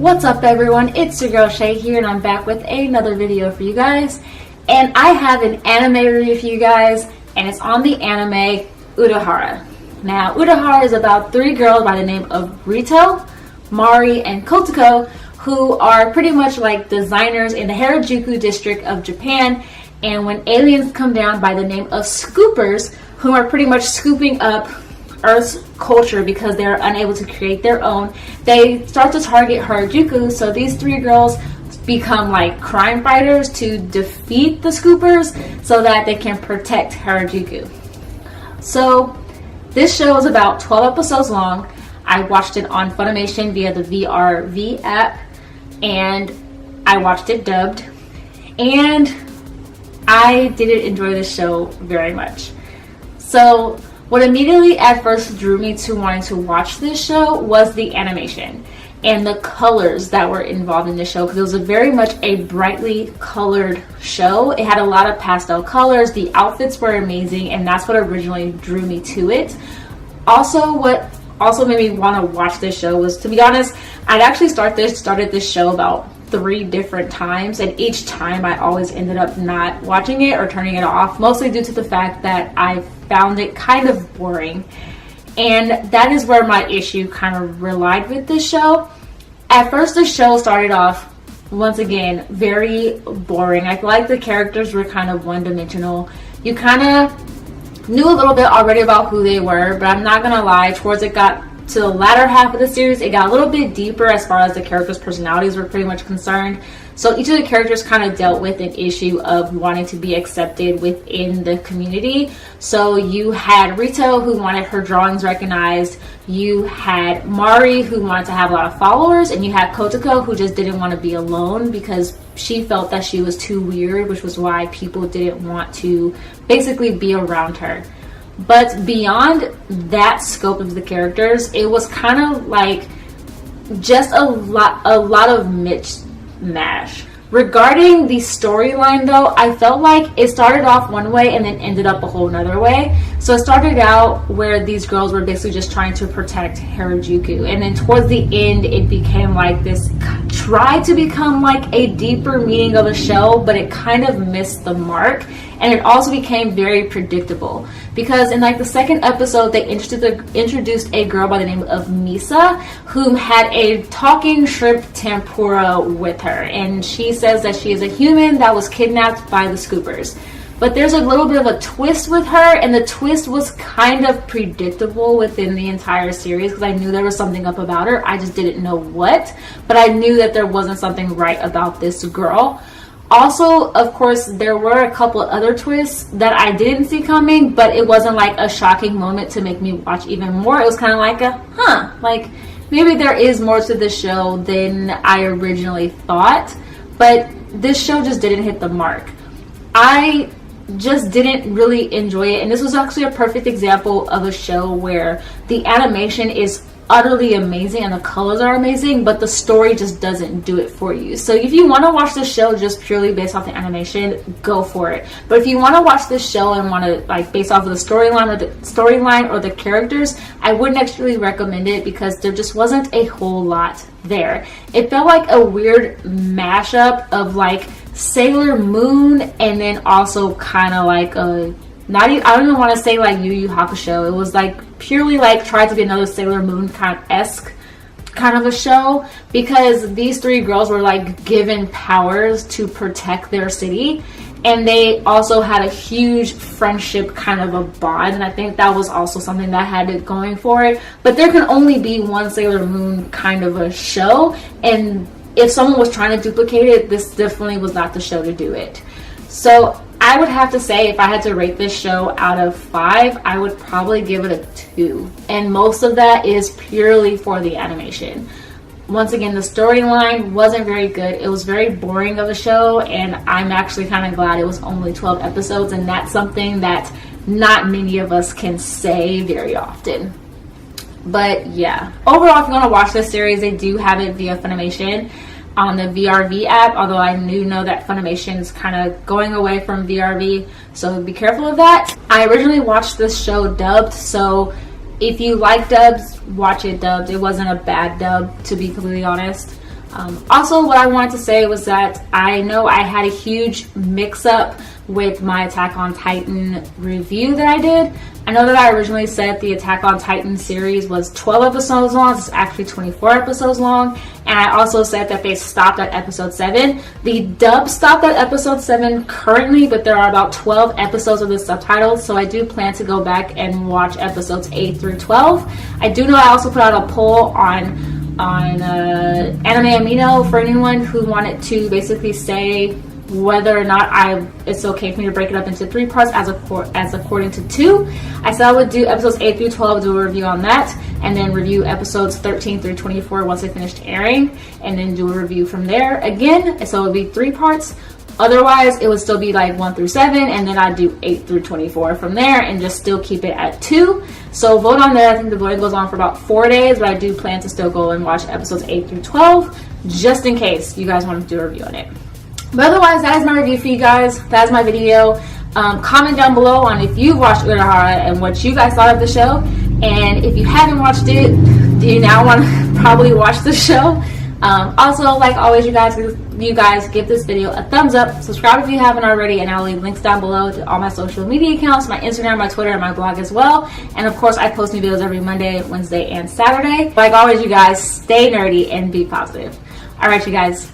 What's up everyone, it's your girl Shay here and I'm back with another video for you guys. And I have an anime review for you guys and it's on the anime Urahara. Now Urahara is about three girls by the name of Rito, Mari, and Kotoko who are pretty much like designers in the Harajuku district of Japan. And when aliens come down by the name of Scoopers, who are pretty much scooping up Earth's culture because they're unable to create their own, they start to target Harajuku. So these three girls become like crime fighters to defeat the Scoopers so that they can protect Harajuku. So this show is about 12 episodes long. I watched it on Funimation via the VRV app and I watched it dubbed, and I didn't enjoy this show very much. So what immediately at first drew me to wanting to watch this show was the animation and the colors that were involved in the show, because it was very much a brightly colored show. It had a lot of pastel colors, the outfits were amazing, and that's what originally drew me to it. Also, what also made me want to watch this show was, to be honest, I'd actually started this show about 3 different times, and each time I always ended up not watching it or turning it off, mostly due to the fact that I found it kind of boring. And that is where my issue kind of relied with this show. At first the show started off, once again, very boring. I feel like the characters were kind of one-dimensional. You kind of knew a little bit already about who they were, but I'm not gonna lie, towards it got to the latter half of the series, it got a little bit deeper as far as the characters' personalities were pretty much concerned. So each of the characters kind of dealt with an issue of wanting to be accepted within the community. So you had Rito, who wanted her drawings recognized. You had Mari, who wanted to have a lot of followers. And you had Kotoko, who just didn't want to be alone because she felt that she was too weird, which was why people didn't want to basically be around her. But beyond that scope of the characters, it was kind of like just a lot of mishmash. Regarding the storyline though, I felt like it started off one way and then ended up a whole nother way. So it started out where these girls were basically just trying to protect Harajuku, and then towards the end it became like this, tried to become like a deeper meaning of a show, but it kind of missed the mark. And it also became very predictable because in like the second episode they introduced a girl by the name of Misa, who had a talking shrimp tempura with her, and she says that she is a human that was kidnapped by the Scoopers. But there's a little bit of a twist with her, and the twist was kind of predictable within the entire series because I knew there was something up about her. I just didn't know what, but I knew that there wasn't something right about this girl. Also, of course, there were a couple other twists that I didn't see coming, but it wasn't like a shocking moment to make me watch even more. It was kind of like a, like maybe there is more to this show than I originally thought, but this show just didn't hit the mark. I just didn't really enjoy it, and this was actually a perfect example of a show where the animation is utterly amazing and the colors are amazing, but the story just doesn't do it for you. So if you want to watch the show just purely based off the animation, go for it. But if you want to watch this show and want to like based off of the storyline or the characters, I wouldn't actually recommend it because there just wasn't a whole lot there. It felt like a weird mashup of like Sailor Moon and then also kind of like a I don't even want to say like Yu Yu Hakusho. It was like purely like tried to be another Sailor Moon kind of esque kind of a show, because these three girls were like given powers to protect their city, and they also had a huge friendship kind of a bond, and I think that was also something that had it going for it. But there can only be one Sailor Moon kind of a show, and if someone was trying to duplicate it, this definitely was not the show to do it. So I would have to say, if I had to rate this show out of 5, I would probably give it a 2. And most of that is purely for the animation. Once again, the storyline wasn't very good. It was very boring of a show, and I'm actually kind of glad it was only 12 episodes, and that's something that not many of us can say very often. But yeah, overall, if you want to watch this series, they do have it via Funimation on the VRV app, although I do know that Funimation is kind of going away from VRV, so be careful of that. I originally watched this show dubbed, so if you like dubs, watch it dubbed. It wasn't a bad dub, to be completely honest. Also, what I wanted to say was that I know I had a huge mix-up with my Attack on Titan review that I did. I know that I originally said the Attack on Titan series was 12 episodes long. It's actually 24 episodes long. And I also said that they stopped at episode 7. The dub stopped at episode 7 currently, but there are about 12 episodes with the subtitles. So I do plan to go back and watch episodes 8 through 12. I do know I also put out a poll on Anime Amino for anyone who wanted to basically say whether or not it's okay for me to break it up into 3 parts as according to 2. I said I would do episodes 8 through 12, do a review on that, and then review episodes 13 through 24 once they finished airing, and then do a review from there again. So it would be 3 parts. Otherwise, it would still be like 1 through 7, and then I'd do 8 through 24 from there, and just still keep it at 2. So vote on there. I think the voting goes on for about 4 days, but I do plan to still go and watch episodes 8 through 12, just in case you guys want to do a review on it. But otherwise, that is my review for you guys. That is my video. Comment down below on if you've watched Urahara and what you guys thought of the show. And if you haven't watched it, do you now want to probably watch the show? Also, like always, you guys give this video a thumbs up. Subscribe if you haven't already, and I'll leave links down below to all my social media accounts, my Instagram, my Twitter, and my blog as well. And of course, I post new videos every Monday, Wednesday, and Saturday. Like always, you guys, stay nerdy and be positive. All right, you guys.